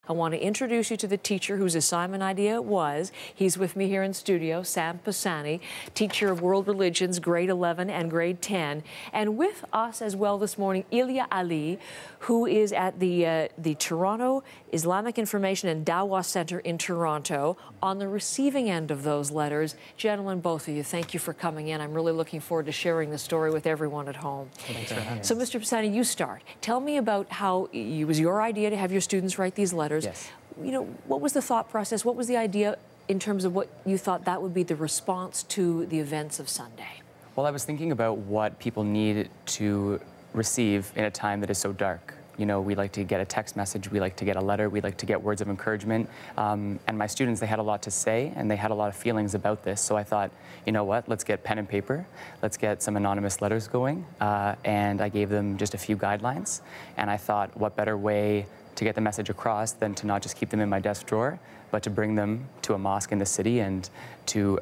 I want to introduce you to the teacher whose assignment idea it was. He's with me here in studio, Sam Pisani, teacher of world religions, grade 11 and grade 10. And with us as well this morning, Ilyas Ali, who is at the Toronto Islamic Information and Dawah Center in Toronto, on the receiving end of those letters. Gentlemen, both of you, thank you for coming in. I'm really looking forward to sharing the story with everyone at home. Thanks for having us. So, Mr. Pisani, you start. Tell me about how it was your idea to have your students write these letters. Yes. You know, what was the thought process? What was the idea in terms of what you thought that would be the response to the events of Sunday? Well, I was thinking about what people need to receive in a time that is so dark. You know, we like to get a text message, we like to get a letter, we like to get words of encouragement. And my students, they had a lot to say and they had a lot of feelings about this. So I thought, you know what, let's get pen and paper, let's get some anonymous letters going. And I gave them just a few guidelines. And I thought, what better way to get the message across than to not just keep them in my desk drawer, but to bring them to a mosque in the city and to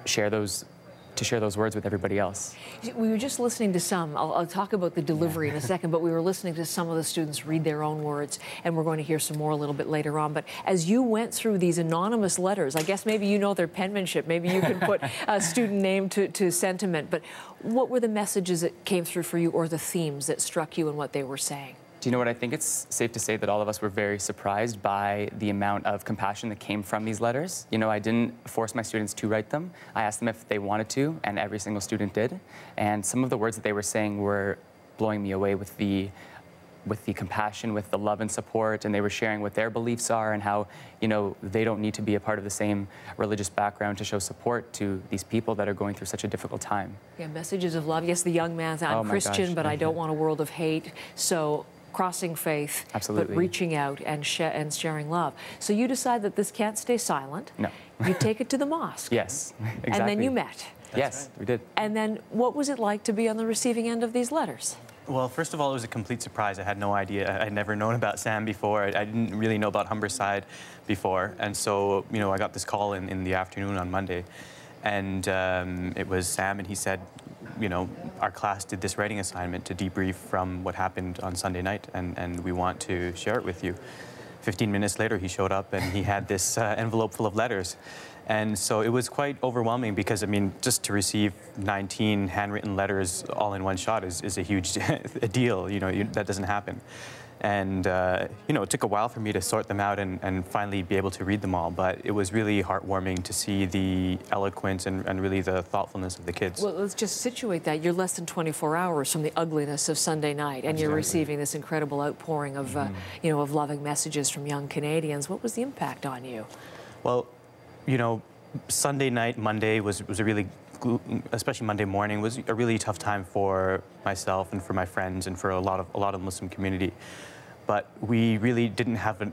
share those words with everybody else. We were just listening to some, I'll talk about the delivery in a second, but we were listening to some of the students read their own words, and we're going to hear some more a little bit later on. But as you went through these anonymous letters, I guess maybe you know their penmanship, maybe you can put a student name to sentiment, but what were the messages that came through for you, or the themes that struck you in what they were saying? Do you know what? I think it's safe to say that all of us were very surprised by the amount of compassion that came from these letters. You know, I didn't force my students to write them. I asked them if they wanted to, and every single student did. And some of the words that they were saying were blowing me away with the compassion, with the love and support, and they were sharing what their beliefs are and how, you know, they don't need to be a part of the same religious background to show support to these people that are going through such a difficult time. Yeah, messages of love. Yes, the young man's, I'm Christian, but I don't want a world of hate. So crossing faith, absolutely, but reaching out and sharing love. So you decide that this can't stay silent. No. You take it to the mosque. Yes, exactly. And then you met. Yes, right. We did. And then what was it like to be on the receiving end of these letters? Well, first of all, it was a complete surprise. I had no idea. I'd never known about Sam before. I didn't really know about Humberside before. And so, you know, I got this call in the afternoon on Monday. And it was Sam, and he said, you know, our class did this writing assignment to debrief from what happened on Sunday night, and we want to share it with you. 15 minutes later, he showed up, and he had this envelope full of letters. And so it was quite overwhelming because, I mean, just to receive 19 handwritten letters all in one shot is a huge deal. You know, that doesn't happen. And, you know, it took a while for me to sort them out and finally be able to read them all. But it was really heartwarming to see the eloquence and really the thoughtfulness of the kids. Well, let's just situate that. You're less than 24 hours from the ugliness of Sunday night, and you're receiving this incredible outpouring of, you know, of loving messages from young Canadians. What was the impact on you? Well, you know, Sunday night, Monday was a really, especially Monday morning, was a really tough time for myself and for my friends and for a lot of the Muslim community. But we really didn't have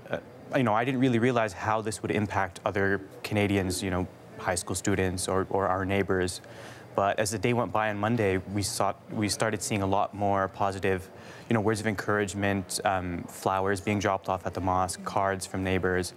you know, I didn't really realize how this would impact other Canadians, you know, high school students or our neighbors. But as the day went by on Monday, we started seeing a lot more positive, you know, words of encouragement, flowers being dropped off at the mosque, cards from neighbors,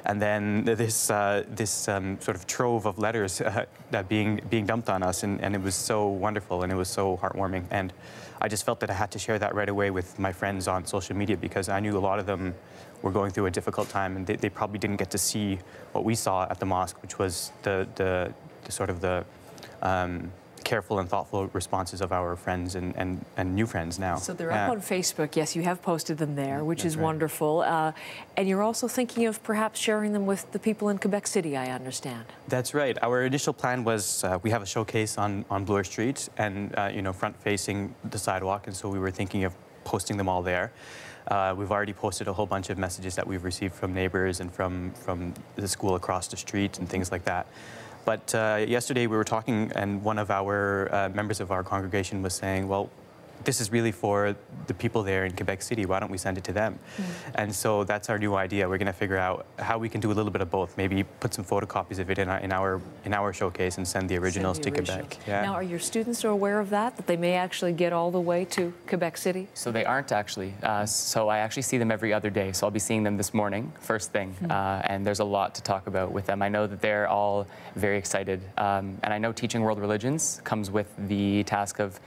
and then this sort of trove of letters that being dumped on us, and it was so wonderful and it was so heartwarming. And I just felt that I had to share that right away with my friends on social media, because I knew a lot of them were going through a difficult time, and they probably didn't get to see what we saw at the mosque, which was the sort of the careful and thoughtful responses of our friends and new friends now. So they're up on Facebook. Yes, you have posted them there, which is wonderful. And you're also thinking of perhaps sharing them with the people in Quebec City, I understand. That's right. Our initial plan was we have a showcase on Bloor Street and, you know, front-facing the sidewalk, and so we were thinking of posting them all there. We've already posted a whole bunch of messages that we've received from neighbors and from the school across the street and things like that. But yesterday we were talking, and one of our members of our congregation was saying, well, this is really for the people there in Quebec City. Why don't we send it to them? And so that's our new idea. We're going to figure out how we can do a little bit of both. Maybe put some photocopies of it in our showcase and send the originals to Quebec. Yeah. Now, are your students aware of that they may actually get all the way to Quebec City? So they aren't actually. So I actually see them every other day. So I'll be seeing them this morning, first thing. And there's a lot to talk about with them. I know that they're all very excited. And I know teaching world religions comes with the task of,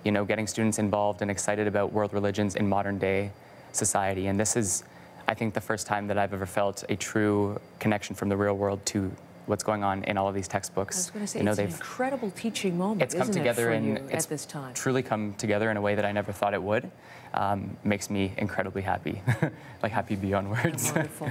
you know, getting students involved and excited about world religions in modern day society. And this is I think the first time that I've ever felt a true connection from the real world to what's going on in all of these textbooks. I was going to say, it's an incredible teaching moment, it's come together isn't it, and at this time? Truly come together in a way that I never thought it would. Makes me incredibly happy, like happy beyond words. Wonderful.